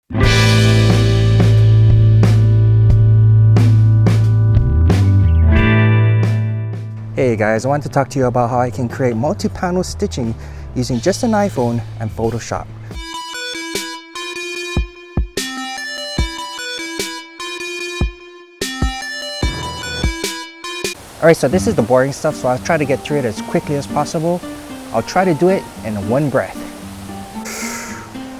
Hey guys, I want to talk to you about how I can create multi-panel stitching using just an iPhone and Photoshop. Alright, so this is the boring stuff, so I'll try to get through it as quickly as possible. I'll try to do it in one breath.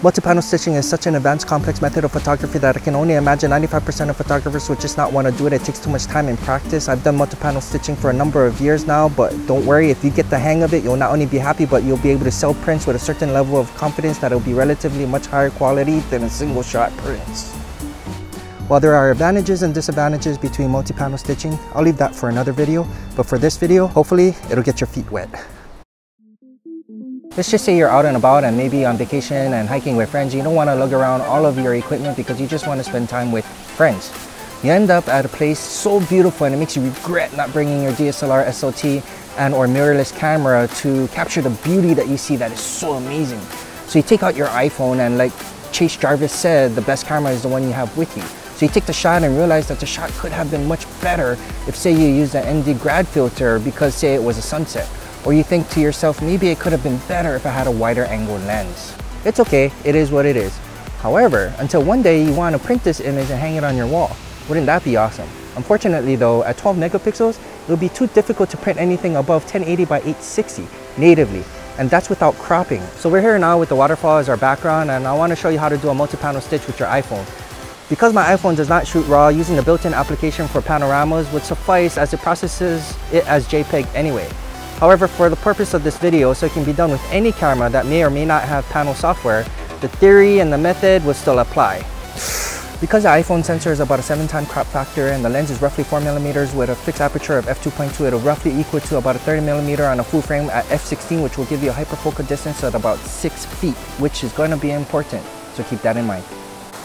Multi-panel stitching is such an advanced, complex method of photography that I can only imagine 95% of photographers would just not want to do it. It takes too much time and practice. I've done multi-panel stitching for a number of years now, but don't worry, if you get the hang of it, you'll not only be happy, but you'll be able to sell prints with a certain level of confidence that will be relatively much higher quality than a single shot prints. While there are advantages and disadvantages between multi-panel stitching, I'll leave that for another video. But for this video, hopefully it'll get your feet wet. Let's just say you're out and about and maybe on vacation and hiking with friends. You don't want to lug around all of your equipment because you just want to spend time with friends. You end up at a place so beautiful and it makes you regret not bringing your DSLR, SLT and or mirrorless camera to capture the beauty that you see that is so amazing. So you take out your iPhone and, like Chase Jarvis said, the best camera is the one you have with you. So you take the shot and realize that the shot could have been much better if, say, you used an ND grad filter because, say, it was a sunset. Or you think to yourself, maybe it could have been better if I had a wider angle lens. It's okay, it is what it is. However, until one day you want to print this image and hang it on your wall. Wouldn't that be awesome? Unfortunately though, at 12 megapixels, it would be too difficult to print anything above 1080 by 860 natively. And that's without cropping. So we're here now with the waterfall as our background, and I want to show you how to do a multi-panel stitch with your iPhone. Because my iPhone does not shoot RAW, using the built-in application for panoramas would suffice as it processes it as JPEG anyway. However, for the purpose of this video, so it can be done with any camera that may or may not have panel software, the theory and the method will still apply. Because the iPhone sensor is about a 7-time crop factor and the lens is roughly 4mm with a fixed aperture of f2.2, it'll roughly equal to about a 30mm on a full frame at f16, which will give you a hyperfocal distance at about 6 feet, which is going to be important, so keep that in mind.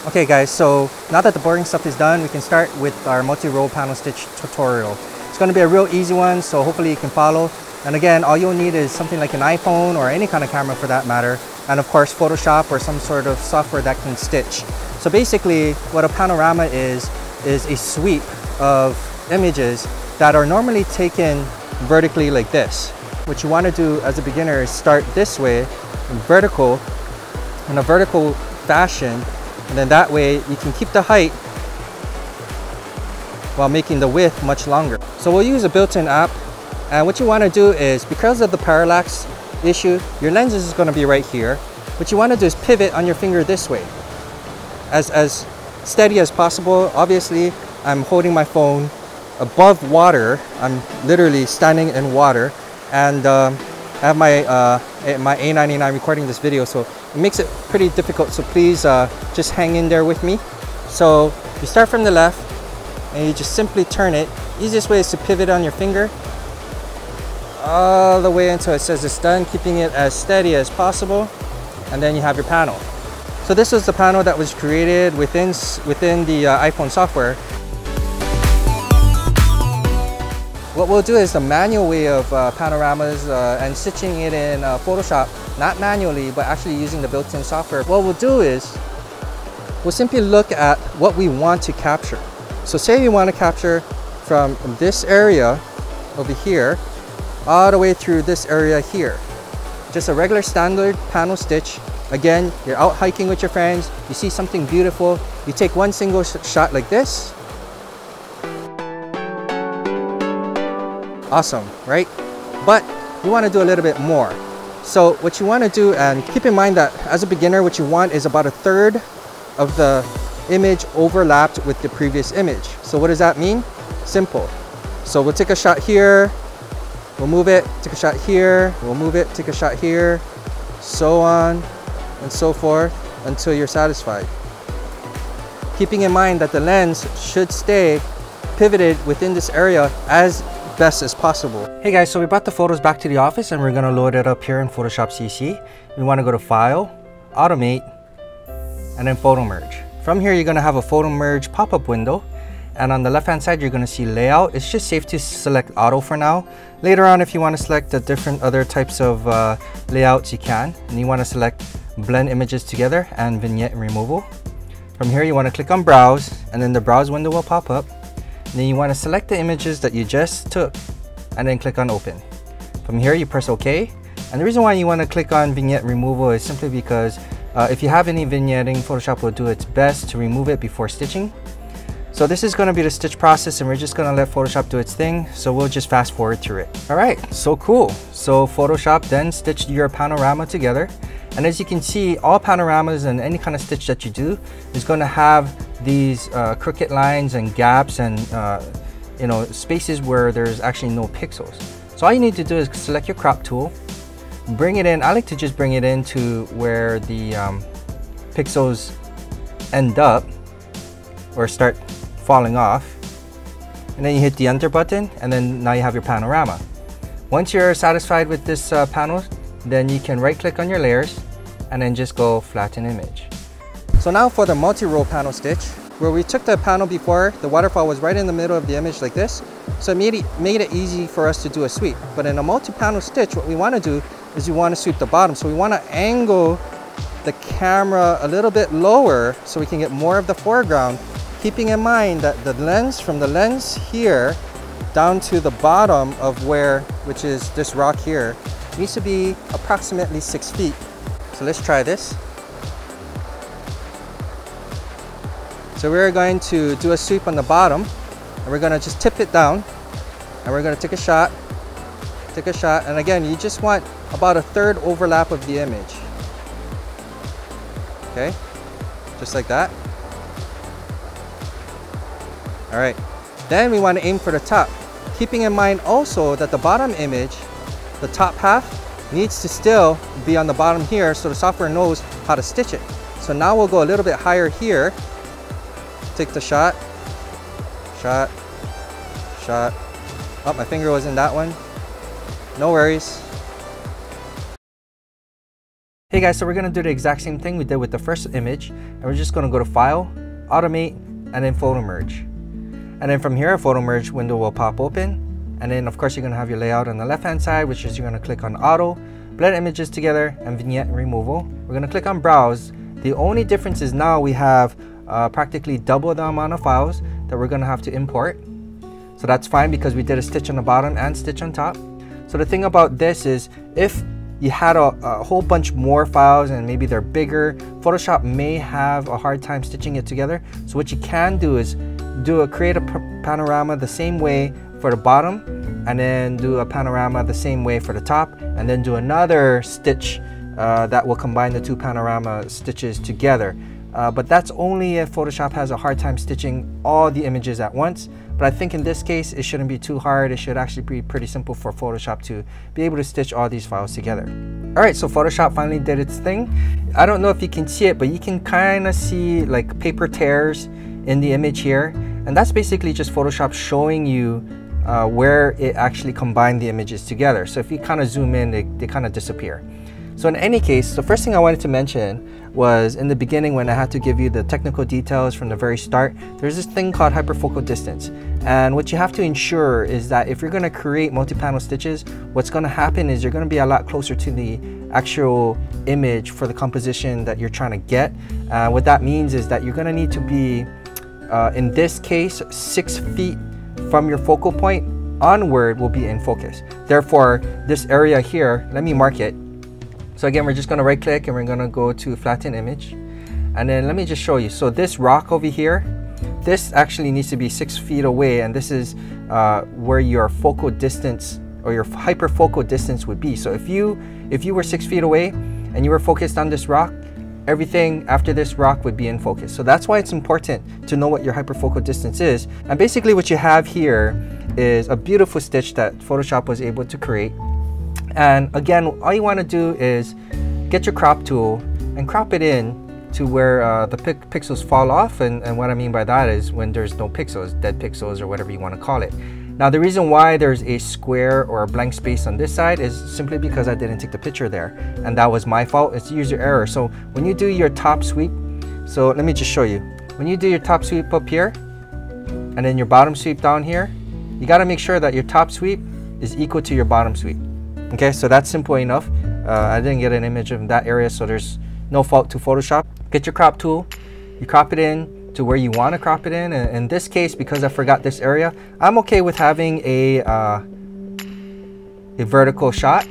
Okay guys, so now that the boring stuff is done, we can start with our multi-roll panel stitch tutorial. It's going to be a real easy one, so hopefully you can follow. And again, all you'll need is something like an iPhone or any kind of camera for that matter, and of course Photoshop or some sort of software that can stitch. So basically what a panorama is a sweep of images that are normally taken vertically like this. What you want to do as a beginner is start this way, vertical, in a vertical fashion, and then that way you can keep the height while making the width much longer. So we'll use a built-in app, and what you want to do is, because of the parallax issue, your lens is going to be right here. What you want to do is pivot on your finger this way, as steady as possible. Obviously, I'm holding my phone above water. I'm literally standing in water, and I have my A99 recording this video, so it makes it pretty difficult. So please just hang in there with me. So you start from the left, and you just simply turn it. Easiest way is to pivot on your finger all the way until it says it's done, keeping it as steady as possible, and then you have your panel. So this was the panel that was created within the iPhone software. What we'll do is the manual way of panoramas and stitching it in Photoshop, not manually, but actually using the built-in software. What we'll do is we'll simply look at what we want to capture. So say you want to capture from this area over here all the way through this area here. Just a regular standard panel stitch. Again, you're out hiking with your friends, you see something beautiful, you take one single shot like this. Awesome, right? But you want to do a little bit more. So what you want to do, and keep in mind that as a beginner, what you want is about 1/3 of the image overlapped with the previous image. So what does that mean? Simple. So we'll take a shot here, we'll move it, take a shot here, we'll move it, take a shot here, so on and so forth until you're satisfied. Keeping in mind that the lens should stay pivoted within this area as best as possible. Hey guys, so we brought the photos back to the office and we're gonna load it up here in Photoshop CC. We want to go to File, Automate, and then Photo Merge. From here, you're gonna have a Photo Merge pop-up window. And on the left hand side, you're going to see layout. It's just safe to select auto for now. Later on, if you want to select the different other types of layouts, you can. And you want to select blend images together and vignette removal. From here, you want to click on Browse, and then the Browse window will pop up. And then you want to select the images that you just took, and then click on Open. From here, you press OK. And the reason why you want to click on Vignette Removal is simply because if you have any vignetting, Photoshop will do its best to remove it before stitching. So this is going to be the stitch process, and we're just going to let Photoshop do its thing. So we'll just fast forward through it. All right, so cool. So Photoshop then stitched your panorama together. And as you can see, all panoramas and any kind of stitch that you do is going to have these crooked lines and gaps and you know, spaces where there's actually no pixels. So all you need to do is select your crop tool, bring it in. I like to just bring it into where the pixels end up or start falling off, and then you hit the enter button, and then now you have your panorama. Once you're satisfied with this panel, then you can right click on your layers and then just go flatten image. So now for the multi-row panel stitch, where we took the panel before, the waterfall was right in the middle of the image like this, so it made it easy for us to do a sweep. But in a multi-panel stitch, what we want to do is we want to sweep the bottom. So we want to angle the camera a little bit lower so we can get more of the foreground, keeping in mind that the lens, from the lens here down to the bottom of where, which is this rock here, needs to be approximately 6 feet. So let's try this. So we're going to do a sweep on the bottom, and we're going to just tip it down, and we're going to take a shot, and again, you just want about 1/3 overlap of the image. Okay, just like that. All right, then we want to aim for the top, keeping in mind also that the bottom image, the top half, needs to still be on the bottom here so the software knows how to stitch it. So now we'll go a little bit higher here, take the shot, shot. Oh, my finger was in that one. No worries. Hey guys, so we're gonna do the exact same thing we did with the first image, and we're just gonna go to File, Automate, and then Photo Merge. And then from here, a Photo Merge window will pop open. And then of course, you're gonna have your layout on the left-hand side, which is you're gonna click on Auto, Blend Images Together, and Vignette Removal. We're gonna click on Browse. The only difference is now we have practically double the amount of files that we're gonna have to import. So that's fine because we did a stitch on the bottom and stitch on top. So the thing about this is, if you had a whole bunch more files and maybe they're bigger, Photoshop may have a hard time stitching it together. So what you can do is create a panorama the same way for the bottom, and then do a panorama the same way for the top, and then do another stitch that will combine the two panorama stitches together. But that's only if Photoshop has a hard time stitching all the images at once. But I think in this case, it shouldn't be too hard. It should actually be pretty simple for Photoshop to be able to stitch all these files together. All right, so Photoshop finally did its thing. I don't know if you can see it, but you can kind of see like paper tears in the image here. And that's basically just Photoshop showing you where it actually combined the images together. So if you kind of zoom in, they kind of disappear. So in any case, the first thing I wanted to mention was in the beginning when I had to give you the technical details from the very start, there's this thing called hyperfocal distance. And what you have to ensure is that if you're going to create multi-panel stitches, what's going to happen is you're going to be a lot closer to the actual image for the composition that you're trying to get. What that means is that you're going to need to be, in this case, 6 feet from your focal point onward will be in focus. Therefore, this area here, let me mark it. So again, we're just going to right click and we're going to go to flatten image. And then let me just show you. So this rock over here, this actually needs to be 6 feet away, and this is where your focal distance or your hyperfocal distance would be. So if you were 6 feet away and you were focused on this rock, everything after this rock would be in focus. So that's why it's important to know what your hyperfocal distance is. And basically what you have here is a beautiful stitch that Photoshop was able to create. And again, all you want to do is get your crop tool and crop it in to where the pixels fall off. And what I mean by that is when there's no pixels, dead pixels, or whatever you want to call it. Now the reason why there's a square or a blank space on this side is simply because I didn't take the picture there, and that was my fault. It's user error. So when you do your top sweep, so let me just show you. When you do your top sweep up here and then your bottom sweep down here, you got to make sure that your top sweep is equal to your bottom sweep. Okay, so that's simple enough. I didn't get an image of that area, so there's no fault to Photoshop. Get your crop tool, You crop it in to where you want to crop it in. And in this case, because I forgot this area, I'm okay with having a vertical shot.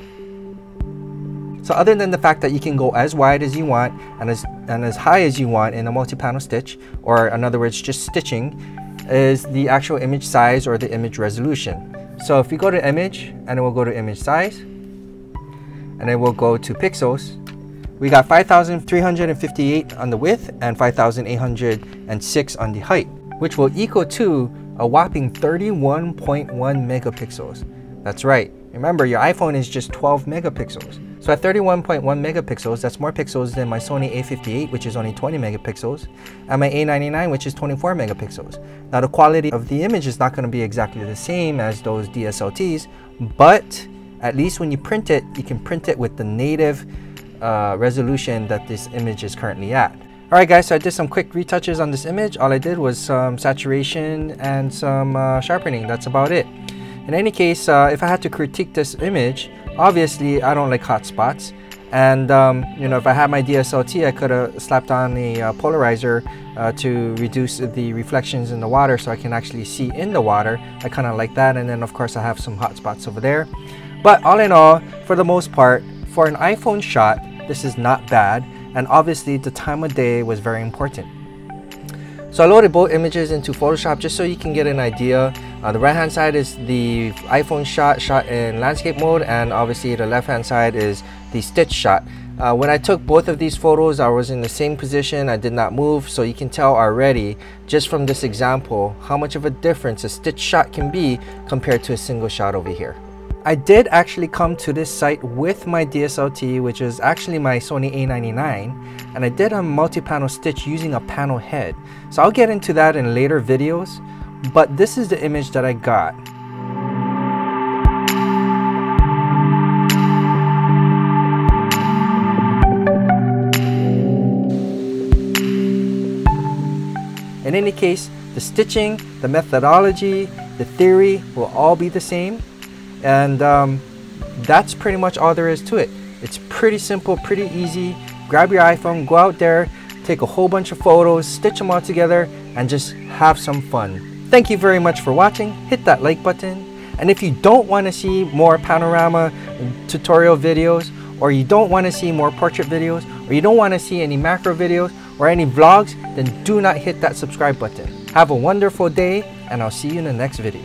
So other than the fact that you can go as wide as you want and as high as you want in a multi-panel stitch, or in other words, just stitching, is the actual image size or the image resolution. So if we go to image, and then we'll go to image size, and then we'll go to pixels, we got 5,358 on the width and 5,806 on the height, which will equal to a whopping 31.1 megapixels. That's right. Remember, your iPhone is just 12 megapixels. So at 31.1 megapixels, that's more pixels than my Sony A58, which is only 20 megapixels, and my A99, which is 24 megapixels. Now the quality of the image is not going to be exactly the same as those DSLTs, but at least when you print it, you can print it with the native resolution that this image is currently at. Alright guys, so I did some quick retouches on this image. All I did was some saturation and some sharpening. That's about it. In any case, if I had to critique this image, obviously I don't like hot spots, and you know, if I had my DSLT, I could have slapped on a polarizer to reduce the reflections in the water so I can actually see in the water. I kind of like that, and then of course I have some hot spots over there. But all in all, for the most part, for an iPhone shot, this is not bad, and obviously the time of day was very important. So I loaded both images into Photoshop just so you can get an idea. The right hand side is the iPhone shot in landscape mode, and obviously the left hand side is the stitch shot. When I took both of these photos, I was in the same position. I did not move, so you can tell already just from this example how much of a difference a stitch shot can be compared to a single shot over here. I did actually come to this site with my DSLT, which is actually my Sony A99, and I did a multi-panel stitch using a panel head. So I'll get into that in later videos, but this is the image that I got. In any case, the stitching, the methodology, the theory will all be the same. And that's pretty much all there is to it. It's pretty simple, pretty easy. Grab your iPhone, go out there, take a whole bunch of photos, stitch them all together, and just have some fun. Thank you very much for watching. Hit that like button. And if you don't want to see more panorama tutorial videos, or you don't want to see more portrait videos, or you don't want to see any macro videos or any vlogs, then do not hit that subscribe button. Have a wonderful day, and I'll see you in the next video.